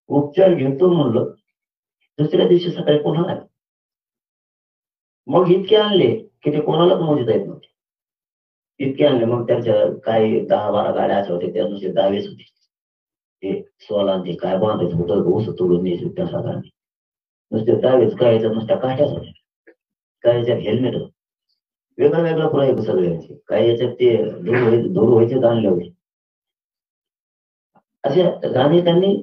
उपचार घेतो म्हणलं, दुसऱ्या दिवशी सकाळी पुन्हा आले. मग इतके आणले की ते कोणालाच मोजता येत नव्हते. इतके आणले. मग त्यांच्या काही 10-12 गाड्या अशा होत्या, त्या नुसते 10-20 होते. ते 16 ते काय बांधायचं होतं, ऊस तोडून न्यायचं त्या साधारण. नुसते 10-20 काय याच्यात नुसत्या काठ्याच होत्या. काय याच्यात हेल्मेट होतं. वेगळं वेगळं प्रयोग सगळ्यांचे. काय याच्यात ते दूर व्हायचे आणले होते. असे गाणी त्यांनी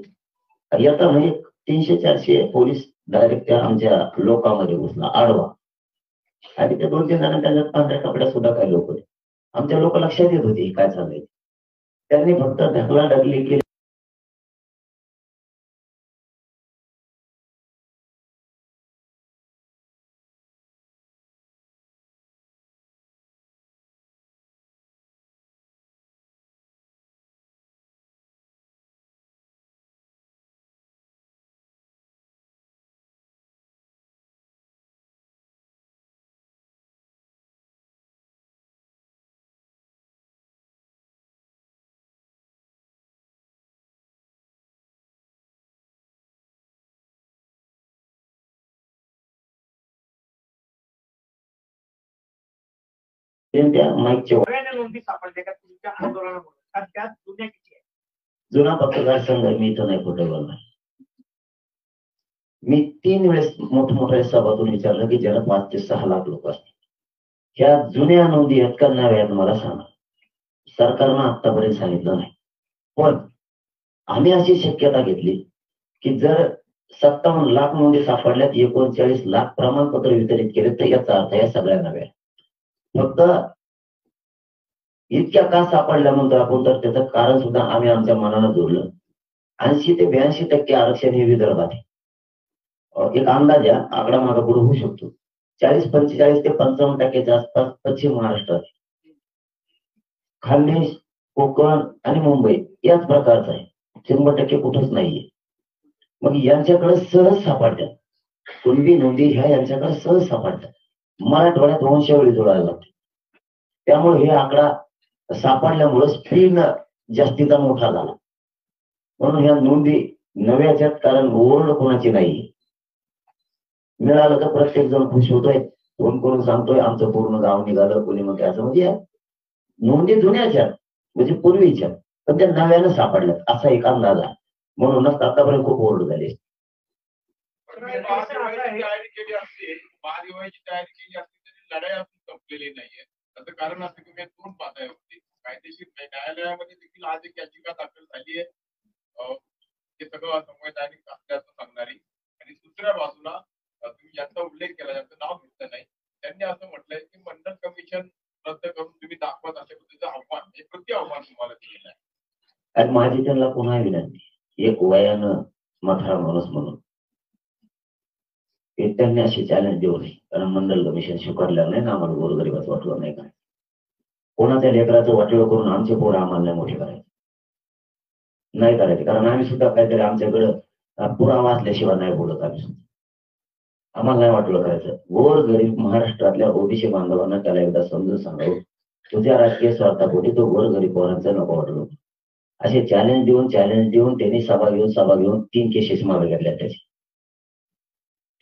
येता म्हणजे 300-400 पोलीस डायरेक्ट त्या आमच्या लोकांमध्ये घुसला आडवा. आणि ते 2-3 जण त्याच्यात पांढऱ्या कपड्यात सुद्धा काही लोक होते. आमच्या लोक लक्षात येत होते काय चाललंय. त्यांनी फक्त ढकलाढकली केली. त्या माईकच्या जुना पत्रकार संघ मी इथं नाही खोटं बोलणार. मी 3 वेळेस मोठमोठ्या सभातून विचारलं की ज्याला 5 ते 6 लाख लोक असतील, ह्या जुन्या नोंदी आहेत का नव्या मला सांगा. सरकारनं आतापर्यंत सांगितलं नाही. पण आम्ही अशी शक्यता घेतली की जर 57 लाख नोंदी सापडल्यात, 39 लाख प्रमाणपत्र वितरित केले, तर याचा अर्थ या सगळ्या नव्या. फक्त इतक्या का सापडल्या म्हणतो आपण, तर त्याचं कारण सुद्धा आम्ही आमच्या मनानं जोडलं. 80 ते 82% आरक्षण हे विदर्भात आहे. एक अंदाज या आकडा मागा पुढे होऊ शकतो. 40-45 ते 55% आसपास पश्चिम महाराष्ट्रात, खानदेश, कोकण आणि मुंबई याच प्रकारचा आहे. 100% कुठंच नाहीये. मग यांच्याकडे सहज सापडतात. कुणबी नोंदी ह्या यांच्याकडे सहज सापडतात. मराठवाड्यात वंशावळी जोडायला लागते. त्यामुळे हे आकडा सापडल्यामुळे स्पीड जास्तीचा मोठा झाला. म्हणून ह्या नोंदी नव्याच्यात, कारण ओरड कोणाची नाही. मिळालं तर प्रत्येक जण खुश होतोय, फोन करून सांगतोय आमचं पूर्ण गाव निघालं, कोणी मग असं. म्हणजे नोंदी जुन्याच्या म्हणजे पूर्वीच्या, पण त्या नव्यानं सापडल्यात असा एक अंदाज आहे. म्हणूनच आतापर्यंत खूप ओरड झाली. तयारी केली असते, महादिवाळीची तयारी केली असते तरी लढाई अजून संपलेली नाहीये. त्याचं कारण असं की मी 2 पातळ्या होती. कायदेशीर न्यायालयामध्ये देखील आज एक याचिका दाखल झाली आहे, हे सगळं असंवैधानिक असल्याचं सांगणारी. आणि दुसऱ्या बाजूला तुम्ही ज्यांचा उल्लेख केला, ज्यांचं नाव घेतलं नाही, त्यांनी असं म्हटलंय की मंडल कमिशन रद्द करून तुम्ही दाखवत अशा पद्धतीचं आव्हान, हे प्रति आव्हान तुम्हाला दिलेलं आहे. माझी त्यांना पुन्हा विनंती, एक वयानं म्हातारा माणूस म्हणून त्यांनी अशी चॅलेंज देऊ नये. कारण मंडल कमिशन स्वीकारलं नाही ना, आम्हाला गोरगरिबाचं वाटलं नाही काय. कोणाच्या लेकराचं वाटलं करून आमचे पोरं आम्हाला नाही मोठे करायचे, नाही करायचे. कारण आम्ही सुद्धा काहीतरी आमच्याकडं पुरावा असल्याशिवाय नाही बोलत. आम्ही सुद्धा आम्हाला नाही वाटलं करायचं. गोर गरीब महाराष्ट्रातल्या ओबीसी बांधवांना त्याला एकदा समजून सांगावं, तुझ्या राजकीय स्वार्थापोटी तो गोर गरीब पोरांचं नको वाटलं. असे चॅलेंज देऊन त्यांनी सभा घेऊन 3 केसेस मागे घेतल्या त्याची.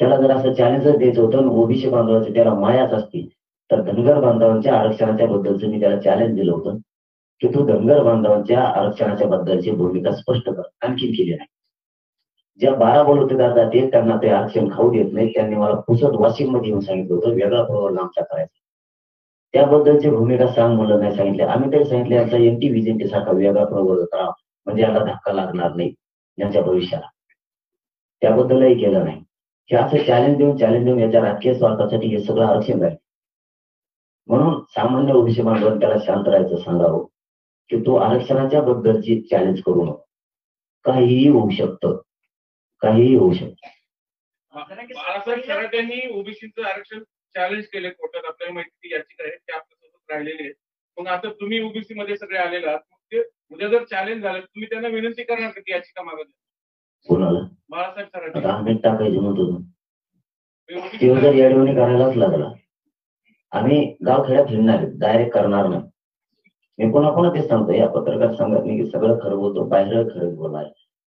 त्याला जर असं चॅलेंजच द्यायचं होतं, ओबीसी बांधवांची त्याला मायाच असती, तर धनगर बांधवांच्या आरक्षणाच्या बद्दलचं मी त्याला चॅलेंज दिलं होतं की तू धनगर बांधवांच्या आरक्षणाच्या बद्दलची भूमिका स्पष्ट कर. आणखी केली नाही. ज्या 12 बलुतेदार जाते त्यांना ते आरक्षण खाऊ देत नाही. त्यांनी मला पुसत वाशिम मध्ये येऊन सांगितलं होतं वेगळा प्रवर्ग आमचा करायचा, त्याबद्दलची भूमिका सांग म्हणलं. नाही सांगितले. आम्ही तरी सांगितले यांचा NT-VJT सारखा वेगळा प्रवर्ग करा, म्हणजे याला धक्का लागणार नाही यांच्या भविष्याला. त्याबद्दलही केलं नाही. हे असं चॅलेंज देऊन याच्या राजकीय स्वार्थासाठी हे सगळं आरक्षण झालं. म्हणून सामान्य ओबीसी बांधवांनी त्याला शांत राहायचं सांगावं की तो आरक्षणाच्या बद्दलची चॅलेंज करू नको. काहीही होऊ शकतं, काहीही होऊ शकतं. बाळासाहेब थोरात ओबीसीचं आरक्षण चॅलेंज केले कोर्टात. आपल्याला माहिती याचिका आहे ते आपल्यासोबत राहिलेली आहे. मग आता तुम्ही ओबीसी मध्ये सगळे आलेले आहात, ते उद्या जर चॅलेंज झालं तुम्ही त्यांना विनंती करणार का ती याचिका मागत? कोणाला? बाळासाहेब थोरात. आता आम्ही टाकायचे म्हणतो ते जर याडवणी करायलाच लागला, आम्ही गावखेड्यात फिरणार, डायरेक्ट करणार नाही. मी पुन्हा तेच सांगतो, या पत्रकार संघात मी सगळं खरं बोलतो, बाहेर खरं बोलणार.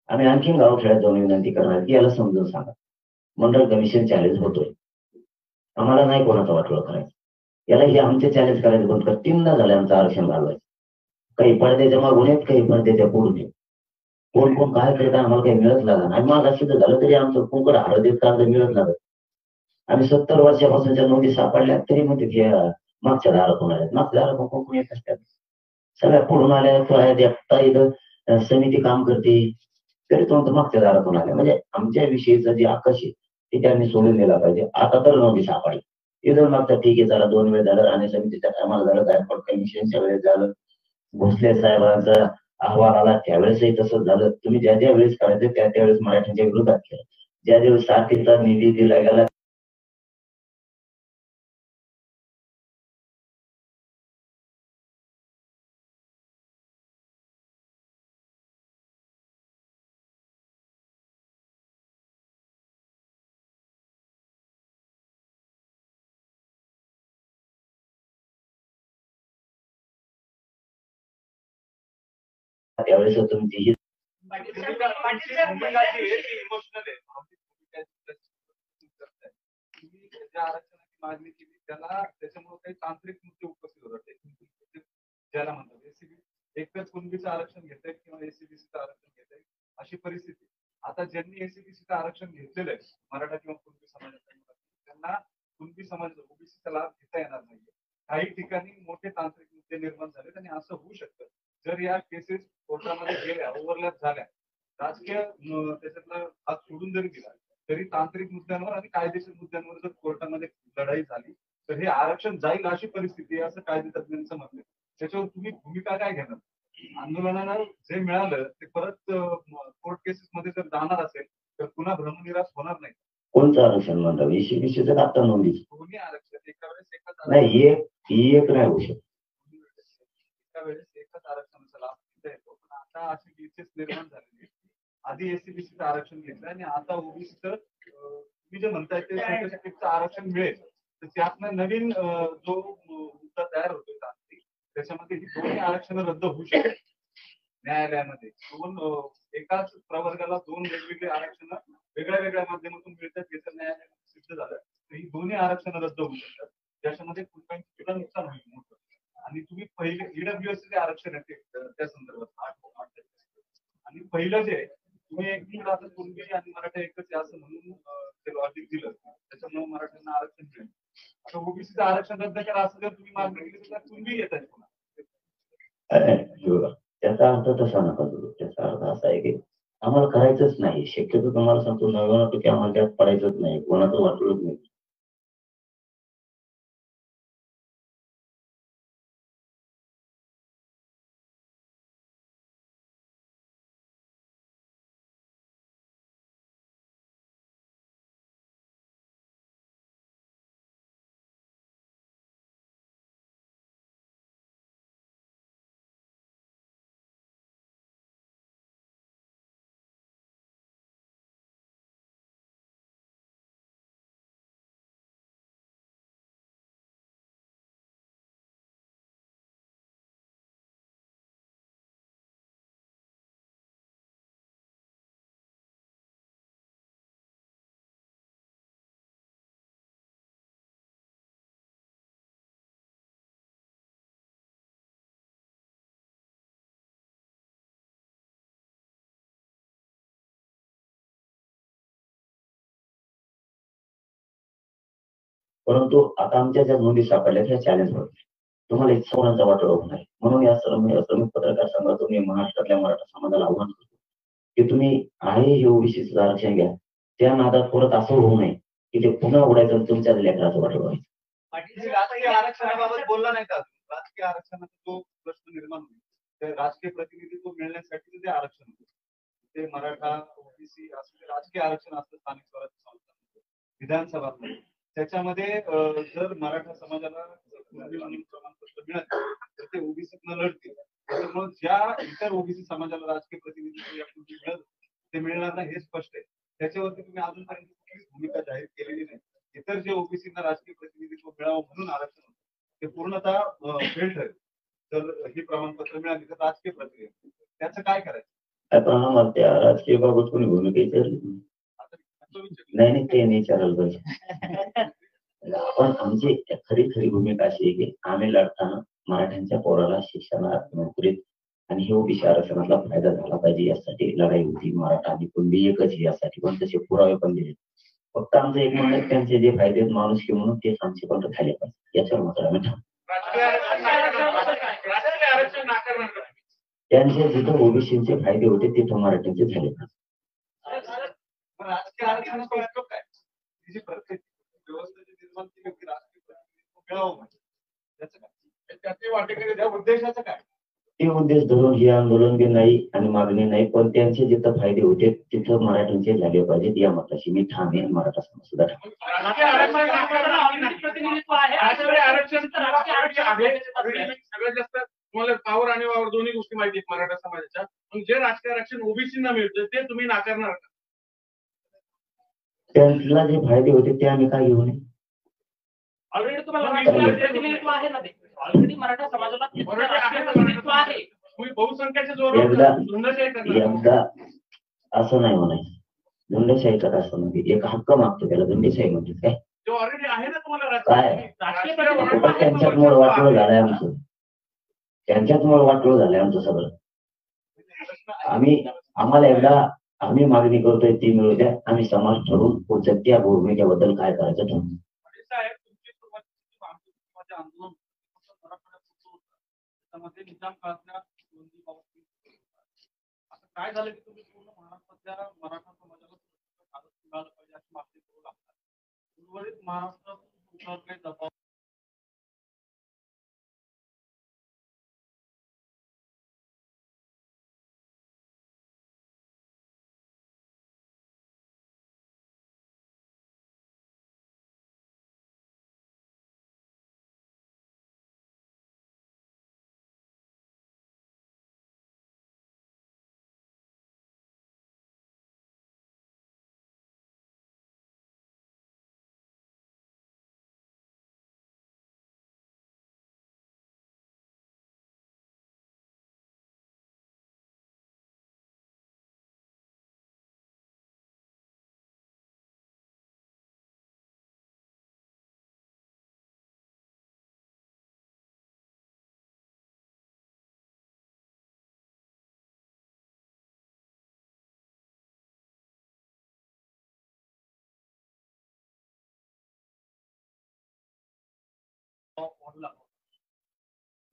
आम्ही आणखीन गावखेड्यात जाऊन विनंती करणार की याला समजून सांगा, मंडळ कमिशन चॅलेंज होतोय, आम्हाला नाही कोणाचा वाटोळा करायचं, याला हे आमचे चॅलेंज करायचं बंद कर. 3दा झाले आमचं आरक्षण घालवायचं, काही पडद्याच्या मागून आहेत, काही पडद्याच्या पुढून येत, कोण कोण काय करत आम्हाला काही मिळत लागलं आणि माझा सिद्ध झालं तरी आमचं कुंकड हळदीत कागद मिळत लागत. आम्ही 70 वर्षापासूनच्या नोंदी सापडल्या तरी म्हणते की मागच्या दारातून आल्या, मागच्या दारातून कोण येत असतात, सगळ्या पुढून आल्या एकटा इथं समिती काम करते तरी तो मागच्या दारातून आल्या. म्हणजे आमच्या विषयीचं जे आकाश आहे ते त्यांनी सोडून दिला पाहिजे. आता तर नोंदी सापडली, इथं मागचा ठीक आहे, चला 2 वेळ झालं, आणि समितीच्या कामाला झालं, गायकवाड कमिशनच्या वेळेस झालं, भोसले साहेबांचा अहवाल आला त्यावेळेसही तसंच झालं. तुम्ही ज्या ज्या वेळेस करायचं त्या त्यावेळेस मराठ्यांच्या विरोधात केलं, ज्या ज्यावेळेस साथीचा निधी दिला गेला त्यावेळेस तुमची ही आरक्षणाची मागणी केली त्याला त्याच्यामुळे काही तांत्रिक मुद्दे उपस्थित होतात, ज्याला म्हणतात एसीबी एकच कुणबीचं आरक्षण घेतंय किंवा एसीबीसीचं आरक्षण घेतंय अशी परिस्थिती. आता ज्यांनी एसीबीसीचं आरक्षण घेतलेलं आहे मराठा किंवा कुणबी समाजाच्या, त्यांना कुणबी समाज ओबीसीचा लाभ घेता येणार नाहीये. काही ठिकाणी मोठे तांत्रिक मुद्दे निर्माण झाले आणि असं होऊ शकतं जर या केसेस कोर्टामध्ये गेल्या, ओव्हरलॅप झाल्या, राजकीय त्याच्यातला हात सोडून जरी दिला तरी तांत्रिक मुद्द्यांवर आणि कायदेशीर मुद्द्यांवर जर कोर्टामध्ये लढाई झाली तर हे आरक्षण जाईल अशी परिस्थिती आहे असं कायदे तज्ञांचं म्हणणं आहे. त्याच्यावर तुम्ही भूमिका काय घेणार? आंदोलनाला जे मिळालं ते परत कोर्ट केसेस मध्ये जर जाणार असेल तर पुन्हा भ्रमनिराश होणार नाही. कोणतं आरक्षण म्हणतात? एसीबीसीचं का आता नोंदी? दोन्ही आरक्षण एका वेळेस एकच नाही, एक नाही होऊ शकत. एका वेळेस एकच आरक्षणाचा लाभ घेता येतो, पण आता अशी केसेस निर्माण झालेली. आधी एसीबीसीचं आरक्षण घेतलं आणि आता ओबीसीचं तुम्ही जे म्हणताय ते सर्टिफिकेटचं आरक्षण मिळेल तर त्यातनं नवीन जो मुद्दा तयार होतोय तांत्रिक त्याच्यामध्ये ही दोन्ही आरक्षण रद्द होऊ शकतात न्यायालयामध्ये. एकाच प्रवर्गाला 2 वेगवेगळे आरक्षण वेगळ्या वेगळ्या माध्यमातून मिळतात हे जर न्यायालयामध्ये सिद्ध झालं तर ही दोन्ही आरक्षण रद्द होऊ शकतात, ज्याच्यामध्ये कुठलं नुकसान होईल मोठं. आणि तुम्ही पहिले ईडब्ल्यूएसचे आरक्षण आहे त्या संदर्भात आणि पहिलं जे तुम्ही एक आता कुणबी आणि मराठा एकच आहे असं म्हणून ते लॉजिक दिलं त्याच्यामुळे मराठ्यांना आरक्षण मिळेल. आता ओबीसीचं आरक्षण रद्द करा असं जर तुम्ही मागणी केली तर कुणबी येत आहे पुन्हा. त्याचा अर्थ तसा नका करू. त्याचा अर्थ असा आहे की आम्हाला करायचंच नाही. शक्यतो तुम्हाला सांगतो 99% आम्हाला त्यात पडायचंच नाही, कोणाचं वाटलंच नाही. परंतु आता आमच्या ज्या नोंदी सापडल्या त्या चॅलेंज होत तुम्हाला एक सोनाचा वाटोळा होत नाही. म्हणून या श्रमिक पत्रकार संघातून मी महाराष्ट्रातल्या मराठा समाजाला आव्हान करतो की तुम्ही आहे हे ओबीसीचं आरक्षण घ्या, त्या नादात परत असं होऊ नये की ते पुन्हा उडायचं तुमच्या लेकराचं वाटोळा व्हायचं. राजकीय आरक्षणाबाबत बोलला नाही का? राजकीय आरक्षणाचा जो प्रश्न निर्माण होईल ते राजकीय प्रतिनिधित्व मिळण्यासाठी ते आरक्षण होते. ते मराठा ओबीसी असं राजकीय आरक्षण असतं स्थानिक स्वराज्य संस्थांमध्ये विधानसभा त्याच्यामध्ये जर मराठा समाजाला प्रमाणपत्र मिळालं तर ते ओबीसीतनं लढतील. त्याच्यामुळे ज्या इतर ओबीसी समाजाला राजकीय प्रतिनिधित्व यापूर्वी मिळत ते मिळणार नाही हे स्पष्ट आहे. त्याच्यावरती तुम्ही अजूनपर्यंत कुठलीच भूमिका जाहीर केलेली नाही. इतर जे ओबीसीना राजकीय प्रतिनिधित्व मिळावं म्हणून आरक्षण होतं ते पूर्णतः फेल ठरेल. जर ही प्रमाणपत्र मिळाली तर राजकीय प्रक्रिया त्याचं काय करायचं? पण आम्हाला त्या राजकीय बाबत कोणी भूमिका विचारली नाही, ते नाही विचारायला पाहिजे. आपण आमची खरी भूमिका अशी आहे की आम्ही लढताना मराठ्यांच्या पोराला शिक्षणात, नोकरीत आणि हे ओबीसी आरक्षणातला फायदा झाला पाहिजे यासाठी लढाई होती. मराठा आणि कुणबी एकच यासाठी पण तसे पुरावे पण दिले. फक्त आमचं एक म्हणणं त्यांचे जे फायदे माणूस म्हणून तेच आमचे पण झाले पाहिजे याच्यावर मात्र आम्ही त्यांचे जिथं ओबीसीचे फायदे होते तिथं मराठ्यांचे झाले पाहिजे. राजकीय आरक्षणाचा उपयोग काय? जी परिस्थिती व्यवस्थेची निर्माण केली होती राजकीय त्याचे वाटेकडे त्या उद्देशाचं काय? ते उद्देश धरून हे आंदोलन बी नाही आणि मागणी नाही, पण त्यांचे जिथं फायदे होते तिथं मराठ्यांचे झाले पाहिजेत या मताशी मी ठाम आहे. मराठा समाज सुद्धा सगळ्यात जास्त तुम्हाला पावर आणि वावर दोन्ही गोष्टी माहिती आहेत मराठा समाजाच्या. पण जे राजकीय आरक्षण ओबीसींना मिळतं ते तुम्ही नाकारणार का? त्यांना जे फायदे होते ते आम्ही काय घेऊ नये? ऑलरेडी तुम्हाला आहे ना, ते ऑलरेडी मराठा समाजाला आहे. तुम्ही बहुसंख्याच्या जोरावर एकदा असं नाही म्हणायचं. झुंडशाही करा असं म्हणजे एक हक्क मागतो त्याला झुंडशाही म्हणते काय? जो ऑलरेडी आहे ना तुम्हाला काय त्यांच्यामुळे वाटलं झालंय आमचं, त्यांच्याचमुळे वाटलं झालंय आमचं सगळं. आम्हाला एकदा आम्ही मागणी करतोय ती मिळू द्या. आम्ही समाज ठरवून पुढच्या त्या भूमिकेबद्दल काय करायचं ठरवू. आंदोलन त्यामध्ये निजाम काळातल्या असं काय झालं की तुम्ही पूर्ण महाराष्ट्रातल्या मराठा समाजाला मिळालं पाहिजे अशी मागणी करू लागतात. उर्वरित महाराष्ट्रात काही दबाव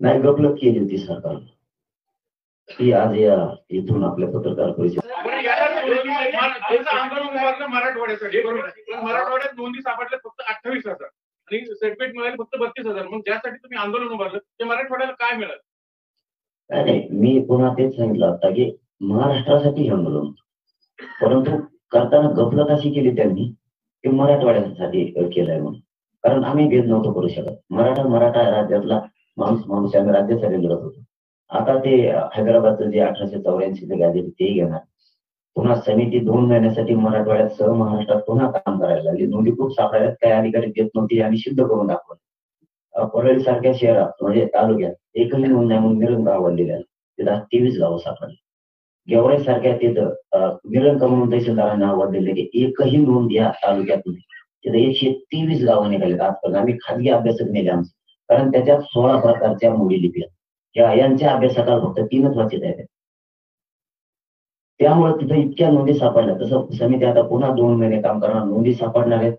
नाही गपलत केली होती सरकार ती आज या इथून आपल्या पत्रकार परिषद मराठवाड्यासाठी मराठवाड्यात नोंदी सापडल्या फक्त 28,000 आणि सर्टिफिकेट मिळाले फक्त 32,000. मग ज्यासाठी तुम्ही आंदोलन उभारलं ते मराठवाड्याला काय मिळालं? नाही, मी पुन्हा तेच सांगितलं आता की महाराष्ट्रासाठी हे आंदोलन, परंतु करताना गफलत अशी केली त्यांनी की मराठवाड्यासाठी केलंय म्हणून. कारण आम्ही भेद नव्हतो करू शकत. मराठा राज्यातला माणूस आम्ही राज्यासाठी लढत होतो. आता ते हैदराबादचं जे 1884 गॅजेट ते घेणार. पुन्हा समिती 2 महिन्यासाठी मराठवाड्यात सह महाराष्ट्रात पुन्हा काम करायला लागली. नोंदी खूप सापडल्यात, काही अधिकारी देत नव्हती आणि सिद्ध करून दाखवलं. परळी सारख्या शहरात म्हणजे तालुक्यात एकही नोंद नाही म्हणून निरंक आवडलेल्या तिथं 23 गावं सापडली. गेवराई सारख्या तिथं निरंक म्हणून तहसीलदारांनी आवडलेले की एकही नोंद या तालुक्यात नाही. तिथे 123 गावं निघाले आजपर्यंत. आम्ही खाजगी अभ्यासक नेले आमचे, कारण त्याच्यात 16 प्रकारच्या मोडी लिप्या यांच्या अभ्यासकाला फक्त 3च वाचित आहेत. त्यामुळे तिथे इतक्या नोंदी सापडल्या. तसं समिती आता पुन्हा 2 महिने काम करणार. नोंदी सापडणार आहेत.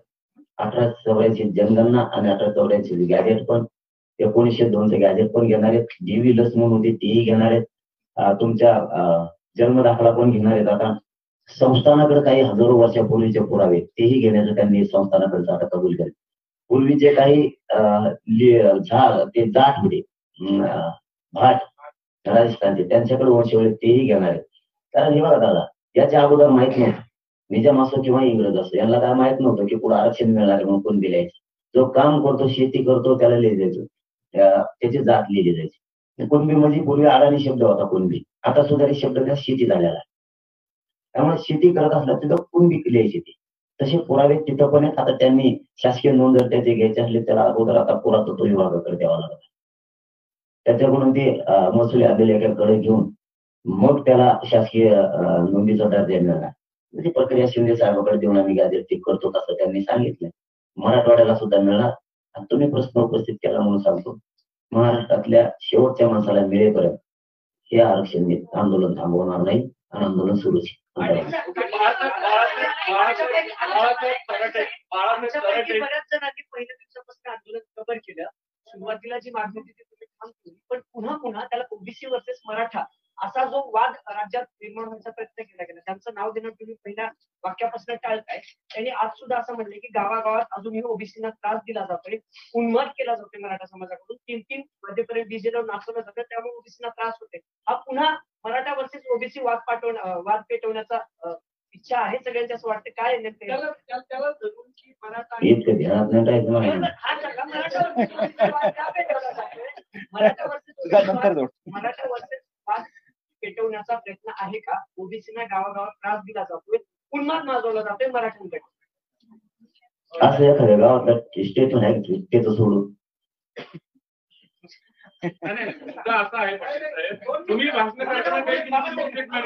1884 जनगणना आणि 1884 गॅजेट पण 1902 गॅजेट पण घेणार आहेत. DV लस म्हणून होती तेही घेणार आहेत. तुमच्या जन्म दाखला पण घेणार आहेत. आता संस्थानाकडे काही हजारो वर्षापूर्वीचे पुरावे तेही घेण्याचं त्यांनी संस्थानाकडे आता कबूल केलं. पूर्वी जे काही ते जाट होते भाट राजस्थानचे त्यांच्याकडे वंशावळी तेही घेणार आहेत. कारण हे बघा दादा, याच्या अगोदर माहित नव्हतं, निजाम असो किंवा इंग्रज असो, यांना काय माहित नव्हतं की पुढे आरक्षण मिळणार म्हणून कोण दिलायचं. जो काम करतो, शेती करतो त्याला लिहिलं त्याची जात लिहिली जायची. कुणबी म्हणजे पूर्वी अडाणी शब्द होता कुणबी, आता सुधारित शब्द त्या शेती झालेला आहे. त्यामुळे शेती करत असला तिथं कुणबी लिहायची ती. तसे पुरावे तिथं पण आहेत. आता त्यांनी शासकीय नोंद जर त्याचे घ्यायचे असले त्याला अगोदर आता पुरातत्व विभागाकडे द्यावा लागत. त्याच्याकडून ते महसुली अभिलेखाकडे घेऊन मग त्याला शासकीय नोंदीचा दर्जा मिळाला. ती प्रक्रिया शिंदे साहेबांकडे देऊन आम्ही गॅजेट चेक करतो असं त्यांनी सांगितलं. मराठवाड्याला सुद्धा मिळाला. आणि तुम्ही प्रश्न उपस्थित केला म्हणून सांगतो, महाराष्ट्रातल्या शेवटच्या माणसाला मिळेपर्यंत हे आरक्षण आंदोलन थांबवणार नाही आणि आंदोलन सुरूच आहे. बऱ्याच जणांनी पहिल्या दिवसापासून आंदोलन कव्हर केलं. सुरुवातीला जी मागणी होती ती तुम्ही थांबवली, पण पुन्हा पुन्हा त्याला ओबीसी वर्सेस मराठा असा जो वाद राज्यात निर्माण होण्याचा प्रयत्न केला गेला. त्यांचं नाव देणं तुम्ही पहिल्या वाक्यापासून टाळताय. त्यांनी आज सुद्धा असं म्हणले की गावागावात अजूनही ओबीसीना त्रास दिला जातोय, उन्माद केला जातोय मराठा समाजाकडून. 3-3 वाजेपर्यंत डीजे लावून नाचवलं जातं, त्यामुळे ओबीसीना त्रास होते. हा पुन्हा मराठा वर्सेस ओबीसी वाद पेटवण्याचा इच्छा आहे सगळ्यांची असं वाटतं. काय नेमकं त्याला धरून की मराठा मराठा वर्सेस वाद पेटवण्याचा प्रयत्न आहे का? ओबीसीना गावागावात त्रास दिला जातोय, उन्माद माजवला जातोय मराठ्यांकडे. असं एखाद्या गावातलं स्टेटमेंट आहे त्याचं सोडून असं आहे तुम्ही भाषण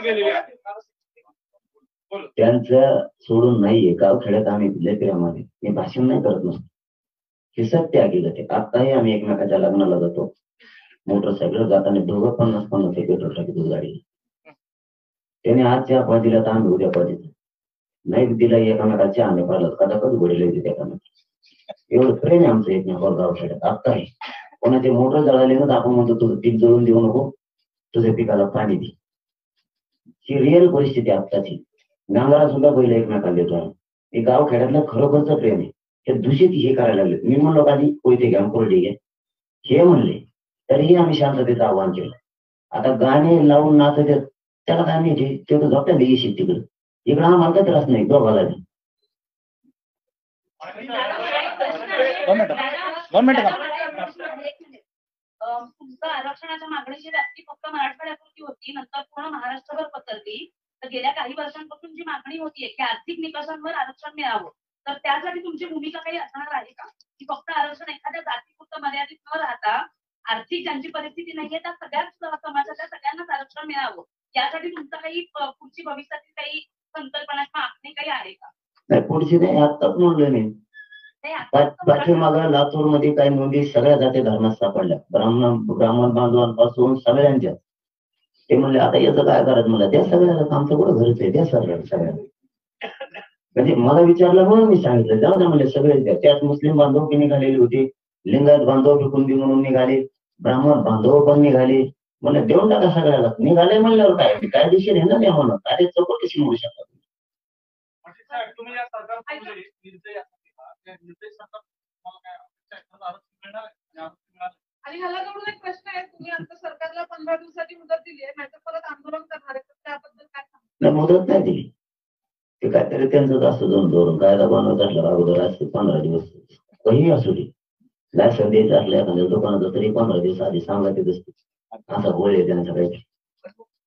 केलेली आहे त्यांचं सोडून नाहीये. गावखेड्यात आम्ही लय प्रेमाने मी भाषण नाही करत नसतो, हे सत्य हकीकत आहे. आताही आम्ही एकमेकाच्या लग्नाला जातो, मोटरसायकल जाताना दोघं 50-50 पेट्रोल टाकतो गाडीला. त्याने आज चहा पा दिला तर आम्ही उद्या पा देतो, नाही दिला एकामेका चहा आम्ही पाहिलं कदापच गोडीला देते एकामेका. एवढं प्रेम आहे आमचं एकमेकावर गावखेड्यात. आता आहे कोणाचे मोटर जळाले ना आपण म्हणतो तुझं पीक जळून देऊ नको, तुझ्या पिकाला पाणी दे. ही रिअल परिस्थिती आत्ताची. नांगरा सुद्धा पहिलं एकमेकाला देतो आम्ही. हे गाव खेड्यातलं खरोखरचं प्रेम आहे. हे दूषित हे करायला लागले. मी म्हणलो आधी कोयते घ्या कोरडे घ्या हे म्हणले, तरीही आम्ही शांततेचं आव्हान केलं. आता गाणे लावून नाचत त्याला काय नाही, ते तर झोपत्या येशील तिकडे, इकडे आम्हाला काय त्रास नाही दोघाला. तुमचं आरक्षणाच्या मागणीची व्याप्ती फक्त मराठवाड्यापुरती होती, नंतर पूर्ण महाराष्ट्रभर पसरली. तर गेल्या काही वर्षांपासून जी मागणी होतीये की आर्थिक निकषांवर आरक्षण मिळावं, तर त्यासाठी तुमची भूमिका काही असणार आहे का? की फक्त आरक्षण एखाद्या जातीपुरतं मर्यादित न राहता आर्थिक ज्यांची परिस्थिती नाहीये त्या सगळ्याच समाजाच्या सगळ्यांनाच आरक्षण मिळावं, यासाठी तुमचं काही पुढची भविष्यातील काही संकल्पना किंवा आखणी काही आहे का? नाही पुढची नाही, आत्ताच म्हणलं मी. पाठीमागं लातूर मध्ये काही नोंदी सगळ्या जाती धर्मात सापडल्या, ब्राह्मण बांधवांपासून सगळ्यांच्या. ते म्हणले आता याचं काय करायचं, मला त्या सगळ्याला आमचं कुठं घरच आहे त्या सगळ्या. म्हणजे मला विचारलं म्हणून मी सांगितलं जाऊ द्या म्हणजे सगळेच द्या. त्यात मुस्लिम बांधव पण निघालेले होते, लिंगायत बांधव फेकून देऊ म्हणून निघाले, ब्राह्मण बांधव पण निघाले. म्हणजे देऊन टाका सगळ्याला. निघाले म्हणल्यावर काय कायदेशीर आहे ना त्या म्हणून कार्य चौकट कशी मिळू शकतात. तुम्ही या सरकारचा निर्देश आणि ह्याला जोडून एक प्रश्न आहे, तुम्ही आता सरकारला 15 दिवसाची मुदत दिली आहे, नाहीतर परत आंदोलन करणार आहे, तर त्याबद्दल काय सांगता? नाही मुदत नाही दिली, ते काहीतरी त्यांचं असं दोन कायदा बनवत असला अगोदर असते 15 दिवस काही असू दे. लायसन द्यायचं असलं एखाद्या दुकानाचं तरी 15 दिवस आधी सांगायचे असते. असा गोळ आहे त्यांचा काही.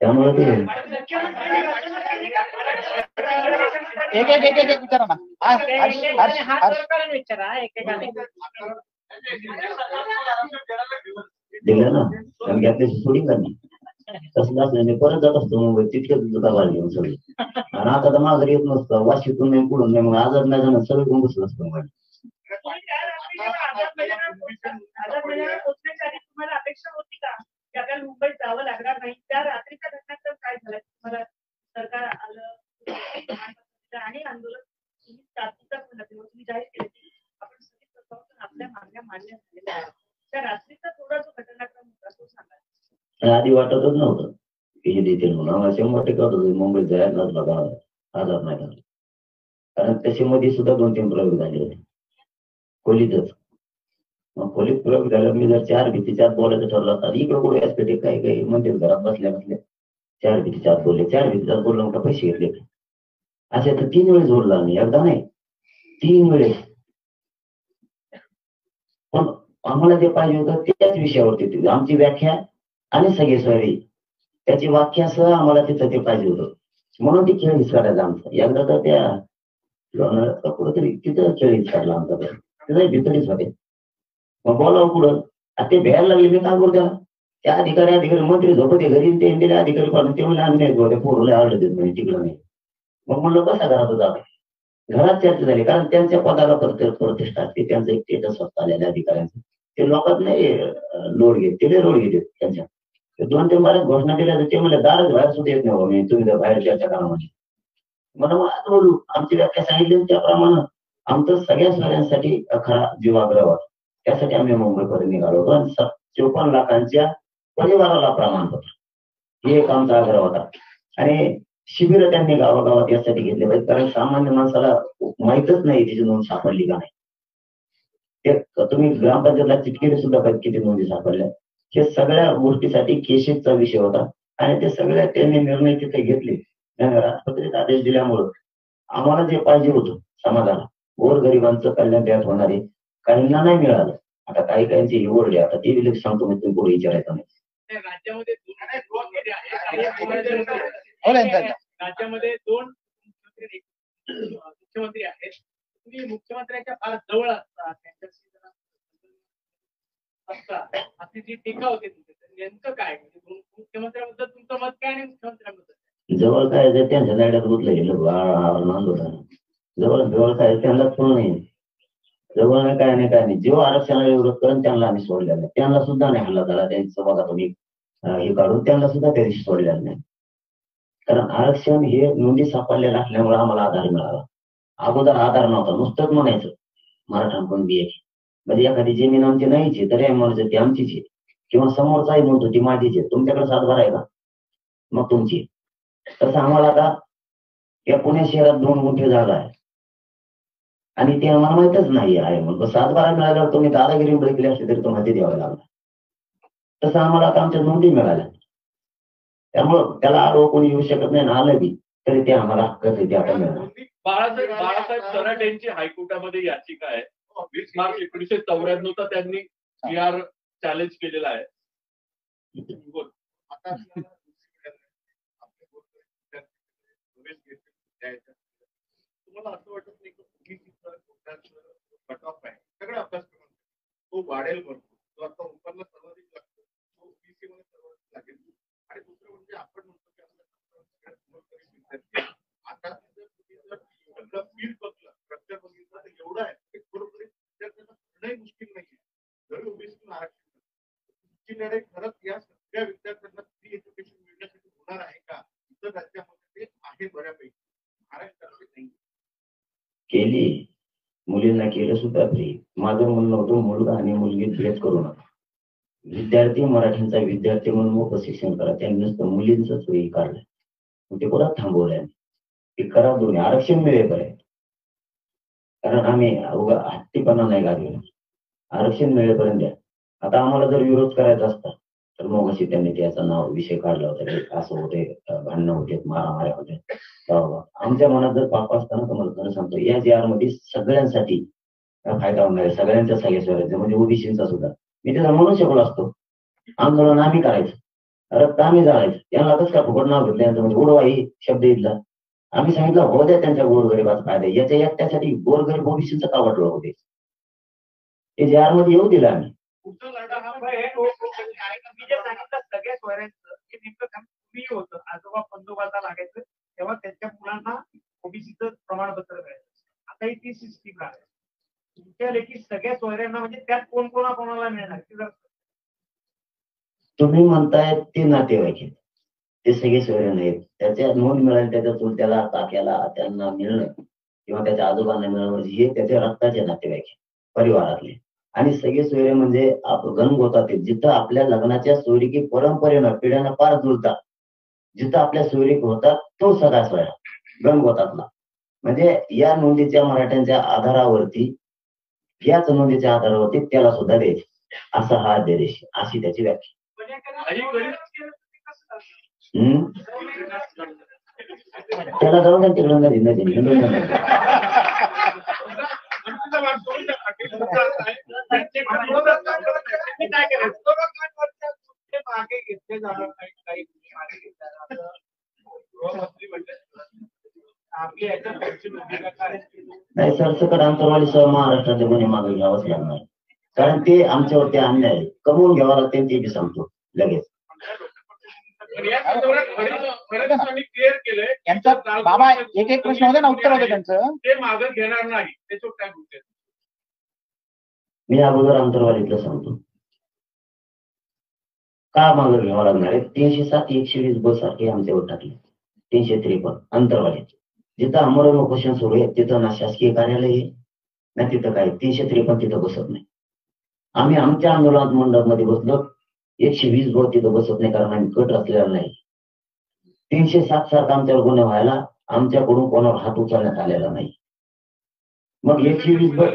त्यामुळे ते दिलं ना आणि आपल्याशी सोडी करणे तसं असलं परत जात असतो मुंबईत तितक्याच दुकान घेऊन सगळे. आणि आता तर माझं येत नसतं, वाशीतून नाही पुढून नाही, मग आजाद नाही जाणं सगळं घेऊन बसलं असतं. तुम्हाला अपेक्षा होती का की आपल्याला मुंबईत जावं लागणार नाही? त्या रात्रीच्या घटनेत काय झालं? तुम्हाला सरकार आलं आणि आंदोलन तुम्ही तात्पुरता तुम्ही जाहीर केले की आपण सगळी आपल्या मागण्या मान्य झालेल्या आहेत. त्या रात्रीचा थोडा जो घटनाक्रम होता तो सांगा. आधी वाटतच नव्हतं की हे देतील म्हणून. 100% होतं मुंबईत जायला नसला आजाद नाही झाला, कारण त्याच्यामध्ये सुद्धा 2-3 प्रयोग झाले होते खोलीतच. मग खोलीत प्रयोग झाला, मी जर 4 भीतीच्या आत बोलायचं ठरलं तर इकडे कुठे यासाठी काही काही म्हणते घरात बसल्या 4 भीतीच्या आत बोलले, 4 भीतीच्या आत बोललो का पैसे घेतले असे तर 3 वेळेस जोडला नाही, एकदा नाही 3 वेळेस. पण आम्हाला जे पाहिजे होतं त्याच विषयावरती आमची व्याख्या आणि सगळे सॉरी त्याची वाक्यासह आम्हाला तिथं ते पाहिजे होतं, म्हणून ती खेळ हिसकाडायचा आमचा. एकदा तर त्या कुठंतरी तिथं खेळ हिसकाडला आमचा, त्याचा भितरीच होते. मग बोलावं पुढं ते भ्यायला लागले, मी काय करू त्याला त्या अधिकारी मंत्री झोपते घरी ते दिले अधिकारी पाडून ते म्हणजे आम्ही नाही ते पोरला आर्डर देत नाही तिकडं नाही. मग म्हणलं कसा घरात जात घरात चर्चा झाली कारण त्यांच्या पदाला प्रतिष्ठा असते त्यांचं एक स्टेटस असतं आलेल्या अधिकाऱ्यांचं ते लोकात नाही लोड घेत ते लोड घेतात त्यांच्या 2-3 बार घोषणा केल्या तर ते म्हणजे दारच बाहेर सुद्धा येत नाही मी तुम्ही तर बाहेर चर्चा कामामध्ये मला बोलू आमची व्याख्या सांगितली त्याप्रमाणे आमचं सगळ्या सगळ्यांसाठी खरा जीवाग्रह होता त्यासाठी आम्ही मुंबईपर्यंत निघालो होतो आणि 54 लाखांच्या परिवाराला प्रमाणपत्र हे एक आमचा आग्रह होता. आणि शिबिर त्यांनी गावागावात यासाठी घेतले पाहिजे कारण सामान्य माणसाला माहीतच नाही त्याची नोंद सापडली का नाही. ते तुम्ही ग्रामपंचायतला चिटकेले सुद्धा पाहिजे किती नोंदी सापडल्या हे सगळ्या गोष्टीसाठी केशेसचा विषय होता आणि ते सगळ्या त्यांनी निर्णय तिथे घेतले. राष्ट्रपतीचा आदेश दिल्यामुळं आम्हाला जे पाहिजे होतं समाजाला गोरगरिबांचं कल्याण त्यात होणारे काहींना नाही मिळालं. आता काही काहींची ही ओरडे आता ते विलग सांगतो मी तुम्ही पुढे विचारायचं नाही. राज्यामध्ये राज्यामध्ये 2 मुख्यमंत्री आहेत. तुम्ही मुख्यमंत्र्यांच्या फार जवळ असता त्यांच्याशी असता अशी जी टीका होते नेमकं काय मुख्यमंत्र्यांबद्दल तुमचं मत काय आणि मुख्यमंत्र्यांबद्दल जवळ काय त्यांच्या नाड्यात गुतलं गेलं जवळ काय त्यांना फोन नाही जवळ नाही काय नाही जेव्हा आरक्षणाला विरोध करून त्यांना आम्ही सोडलेला नाही त्यांना सुद्धा नाही हल्ला झाला त्यांचा बघा तुम्ही हे काढून त्यांना सुद्धा त्या दिवशी सोडलेलं नाही कारण आरक्षण हे नोंदी सापडलेलं असल्यामुळे आम्हाला आधार मिळाला. अगोदर आधार नव्हता नुसतंच म्हणायचं मराठा बी म्हणजे एखादी जमीन आमची नाहीची तरी म्हणायचं ती आमचीच आहे किंवा समोरचाही म्हणतो ती माझीच आहे तुमच्याकडे 7 आहे का मग तुमची. तसं आम्हाला आता या पुणे शहरात 2 गुंठे जागा आहे आणि ते आम्हाला माहितच नाही आहे मग 7 मिळाल्यावर तुम्ही दादागिरी केली असली तरी तुम्हाला ते द्यावं लागलं. तसं आम्हाला आता आमच्या नोंदी मिळाल्या त्यामुळं त्याला आरोप कोणी येऊ शकत नाही आलं बी तरी ते आम्हाला हक्कच आहे ते आता मिळणार. बाळासाहेब कराड यांची हायकोर्टामध्ये याचिका आहे 20 मार्च 1994 त्यांनी PR चॅलेंज केलेला आहे. आता तुम्हाला असं वाटत नाही की कट ऑफ आहे सगळ्या अभ्यासक्रमांचा तो वाढेल भरपूर तो आता उत्पन्न सर्वाधिक लागतो तो OBC मध्ये सर्वाधिक लागेल. आणि दुसरं म्हणजे आपण म्हणतो की आता जर तुम्ही जर फील्ड बघलं स्ट्रक्चर बघितलं तर एवढं आहे की बरोबर विद्यार्थ्यांना करणंही मुश्किल नाहीये जरी ओबीसी आरक्षण तुमची लढाई खरंच या सगळ्या विद्यार्थ्यांना फ्री एज्युकेशन मिळण्यासाठी होणार आहे का इतर राज्यामध्ये ते आहे बऱ्यापैकी महाराष्ट्रात नाही केली मुलींना केलं सुद्धा फ्री. माझं म्हणणं होतं मुलगा आणि मुलगी भेद करू नका विद्यार्थी मराठींचा विद्यार्थी म्हणून मोठं शिक्षण करा त्यांनी नुसतं मुलींच सोयी काढलं ते कुठं थांबवलंय ते करा दोन्ही आरक्षण मिळेपर्यंत कारण आम्ही उगा हट्टीपणा नाही गाजवला आरक्षण मिळेपर्यंत द्या. आता आम्हाला जर विरोध करायचा असता तर मग अशी त्यांनी त्याचा नाव विषय काढला होता असं होते भांडणं होते मारामाऱ्या होत्या आमच्या मनात जर पाप असताना तुम्हाला खरं सांगतो या JR मध्ये सगळ्यांसाठी फायदा होणार आहे सगळ्यांच्या सगळ्या स्वराज्य म्हणजे ओबीसीचा सुद्धा मी त्याचा म्हणू शकलो असतो आंदोलन आम्ही करायचं रक्त आम्ही जाळायचं यांना कसं काय फुकट नाव घेतलं म्हणजे उडवा ही शब्द इथला आम्ही सांगितलं हो द्या त्यांच्या गोरगरिबाचा फायदा याच्या एकट्यासाठी गोरगरीब ओबीसीचं का वाटलं होते हे JR मध्ये येऊ दिलं आम्ही. मी जे सांगितलं सगळ्या सोयऱ्यांचं हे नेमकं काम तुम्ही होतं आजोबा पंजोबाचा लागायचं तेव्हा त्यांच्या मुलांना ओबीसीचं प्रमाणपत्र मिळायचं आता ही ती सिस्टीम आहे तुमच्या लेखी सगळ्या सोयऱ्यांना म्हणजे त्यात कोणाला मिळणार तुम्ही म्हणताय ते नातेवाईक आहेत ते सगळे सोयरे नाहीत त्याच्या नोंद मिळाली त्याच्या चुलत्याला काक्याला त्यांना मिळणं किंवा त्याच्या आजोबांना मिळणं हे त्याच्या रक्ताचे नातेवाईक परिवारातले आणि सगळे सोयरे म्हणजे गणगोतात जिथं आपल्या लग्नाच्या सोयरिकी परंपरेनं पिढ्यानं पार जुळतात जिथं आपल्या सोयरिक होतात तो सगळा सोयरा गणगोतातला म्हणजे या नोंदीच्या मराठ्यांच्या आधारावरती याच नोंदीच्या आधारावरती त्याला सुद्धा द्यायचे असा हा अध्यादेश अशी त्याची व्याख्या. त्याला जाऊन द्या तिकडून मागे घेतले जाणार काही आपली नाही सरसकट अंतरवाली सह महाराष्ट्राचे गुन्हे मागे घ्यावाच लागणार कारण ते आमच्यावरती अन्याय कमवून घ्यावा लागते ते बी सांगतो लगेच. पण या संदर्भात फडणवीसांनी क्लिअर केलंय यांचा बाबा एक प्रश्न होता ना, उत्तर होतं त्यांचं. ते मागं घेणार नाही, त्याच्यावर काय बोलते? मी अगोदर अंतर्वालीतलं सांगतो का मागं घ्यावं लागणार आहे. 307 120 बस सारखे आमच्यावर टाकले. 353 अंतर्वालीत जिथं आमरण उपोषण सुरू आहे तिथं ना शासकीय कार्यालय आहे ना तिथं काय 353 तिथं बसत नाही. आम्ही आमच्या आंदोलन मंडळामध्ये बसलो 120 बस तिथं बसत नाही कारण आम्ही कट असलेला नाही. 307 सारखा आमच्यावर गुन्हे व्हायला आमच्याकडून कोणावर हात उचलण्यात आलेला नाही. मग 120 बस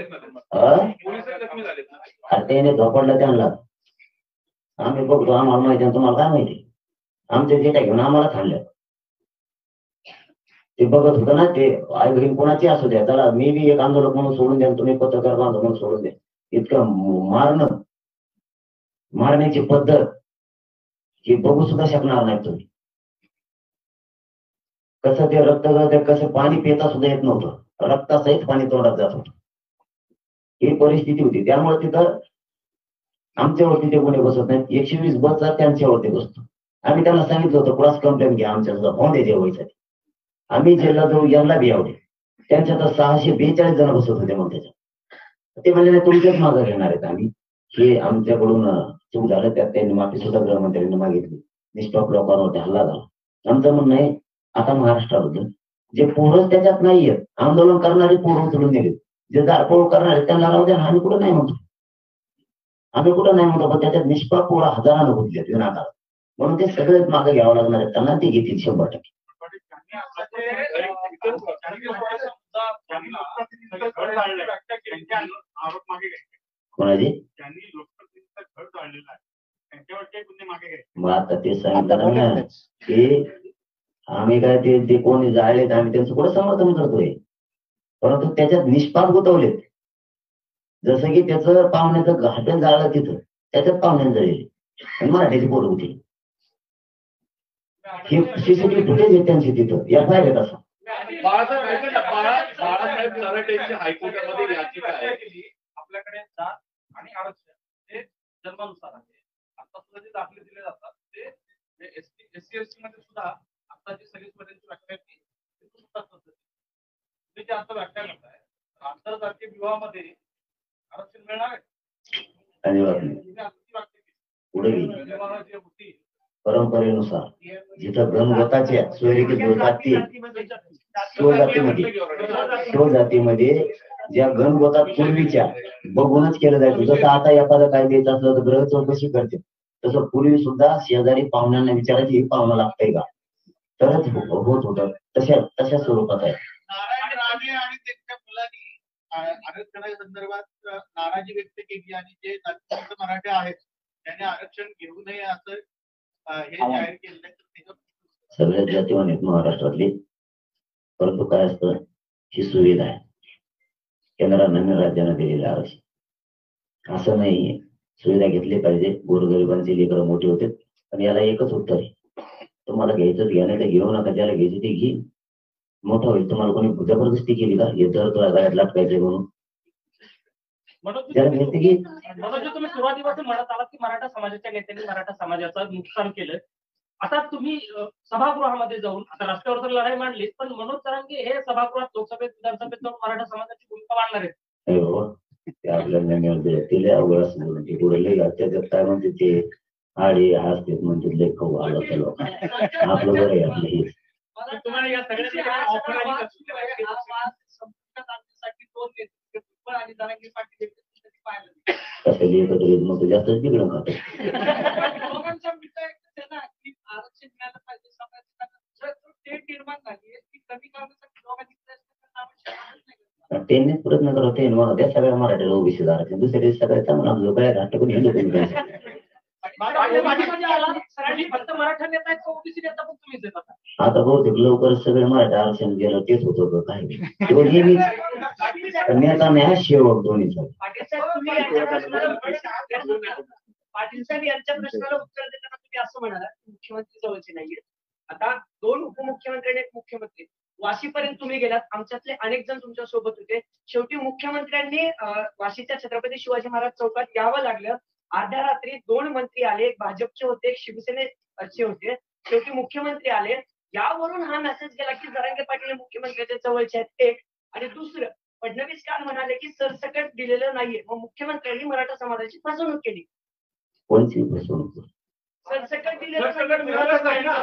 त्याने धोपडलं त्यांना. आम्ही बघतो आम्हाला माहिती आहे तुम्हाला काय माहिती. आमचे डेटा घेऊन आम्हाला थांबल्या. ते बघत होतं ना ते आई बहीण कोणाची असू द्या त्याला मी बी एक आंदोलक म्हणून सोडून द्या तुम्ही पत्रकार बांधव म्हणून सोडून द्या. इतकं मारण्याची पद्धत ही बघू सुद्धा शकणार नाही तुम्ही. कसं ते रक्त गळत कसं पाणी पिता सुद्धा येत नव्हतं. रक्तासहित पाणी तोंडात जात होतं. ही परिस्थिती होती. त्यामुळे तिथं आमच्यावरती ते गुन्हे बसत नाहीत. 120 बसचा त्यांच्यावरती बसतो. आम्ही त्यांना सांगितलं होतं क्रॉस कंप्लेंट घ्या आमच्या सुद्धा फोन द्यायचे व्हायसाठी. आम्ही जेलला जाऊ यांना बी आवडे. त्यांच्या तर 642 जण बसत होते मग त्याच्यात. ते म्हणजे तुमच्याच मागं घेणार आहेत आम्ही. हे आमच्याकडून चूक झालं त्यात त्यांनी माफी सुद्धा गृहमंत्र्यांनी मागितली. निष्पाप लोकांवरती हल्ला झाला. आमचं म्हणणं आहे आता महाराष्ट्राबद्दल जे पोरं त्याच्यात नाहीयेत आंदोलन करणारे पोरं उचलून नेले. जे जाळपोळ करणारे त्यांना राहू द्या. आम्ही कुठं नाही म्हणतो पण त्याच्यात निष्पाप पोरं हजारानं होते विनाकारण. म्हणून ते सगळेच मागे घ्यावं लागणार आहे. त्यांना ते घेतील 100%. कोणाची मग आता ते सांगितलं ना की आम्ही काय ते कोणी जाळलेत आम्ही त्यांचं कुठं समर्थन करतोय. परंतु त्याच्यात निष्पाप गुतवलेत. जसं की त्याचं पाहुण्याचं घाटन जाळलं तिथं त्याच्यात पाहुण्यानं जळले आणि मराठीची पोरं होती. हे सीसीटीव्ही फुटेज आहे त्यांची तिथं एफ आय तसा. बाळासाहेब तराटेंची हायकोर्टामध्ये याचिका आहे. आपल्याकडे जात आणि आरक्षण हे जन्मानुसार आहे. आता सुद्धा जे दाखले दिले जातात ते एससी एसटी मध्ये सुद्धा आता जी सर्व्हिस पर्यंत व्याख्या तुम्ही जे आता व्याख्या करताय आंतरजातीय विवाहामध्ये आरक्षण मिळणार आहे. पुढे होती परंपरेनुसार जिथं गणगोताच्या जातीमध्ये ज्या गणगोतात पूर्वीच्या बघूनच केलं जायचं. जसं आता एखादं काय द्यायचं असलं तर ग्रह चौकशी करते तसं पूर्वी सुद्धा शेजारी पाहुण्यांना विचारायची ही पाहुणं लागतंय का तरच होत होतं. तशा स्वरूपात आहे. नारायण राणे आणि त्यांच्या मुलांनी आरक्षणाच्या संदर्भात नाराजी व्यक्त केली आणि जे जातीय मराठे आहेत त्यांनी आरक्षण घेऊ नये असं हे जाहीर केलं. सगळ्यात जातीवान आहेत महाराष्ट्रातली. परंतु काय असतं ही सुविधा आहे केंद्राने राज्यानं दिलेलं आरक्षण असं नाहीये. सुविधा घेतली पाहिजे. गोरगरिबांची लेकरं मोठी होते. पण याला एकच उत्तर आहे तुम्हाला घ्यायचं घ्या नाही तर घेऊ नका. ज्याला घ्यायचं ते घे मोठं होईल. तुम्हाला कोणी जबरदस्ती केली का हे जर तुला गाड्यात लागतायचे म्हणून ज्याला घ्यायचं घे. तुम्ही सुरुवातीपासून म्हणत आलात की मराठा समाजाच्या नेत्यांनी मराठा समाजाचं नुकसान केलं. आता तुम्ही सभागृहामध्ये जाऊन आता रस्त्यावर तर लढाई मांडली पण मनोज जरांगे हे सभागृहात लोकसभेत विधानसभेत जाऊन मराठा समाजाची भूमिका मांडणार आहेत. ते आपल्याला ते अवघड असं ते पुढे त्याच्यात काय म्हणते ते आडे हसतेत म्हणते लय खाऊ आलं त्या लोक आपलं बरं आहे आपलं हे. तुम्हाला या सगळ्या कसं एकत्रित मग जास्तच बिघडून खातं. आरक्षण मिळालं पाहिजे समाजाला निर्माण झाली ती कमी करण्यासाठी दोघांनी त्यांनीच प्रयत्न करत होते मग त्या सगळ्या मराठीला ओबीसी आरक्षण दुसऱ्या सगळ्या चांगला जो काय राष्ट्र कोणी हिंदू आता बहुतेक लवकर सगळे मराठी आरक्षण गेलं तेच होत होतं काही नेता नाही शेवट दोन्हीचा. पाटील साहेब यांच्या प्रश्नाला उत्तर देताना तुम्ही असं म्हणाला मुख्यमंत्री जवळचे नाहीये. आता 2 उपमुख्यमंत्री आणि 1 मुख्यमंत्री वाशीपर्यंत तुम्ही गेलात. आमच्यातले अनेक जण तुमच्या सोबत होते. शेवटी मुख्यमंत्र्यांनी वाशीच्या छत्रपती शिवाजी महाराज चौकात यावं लागलं अर्ध्या रात्री 2 मंत्री आले, एक भाजपचे होते, एक शिवसेनेचे होते, शेवटी मुख्यमंत्री आले. यावरून हा मेसेज गेला की जरांगे पाटील मुख्यमंत्र्यांच्या जवळचे आहेत एक. आणि दुसरं, फडणवीस काल म्हणाले की सरसकट दिलेलं नाहीये, मग मुख्यमंत्र्यांनी मराठा समाजाची फसवणूक केली. कोणती फसवणूक? सरसकट दिलेलं सरसकट मिळालंच नाही ना.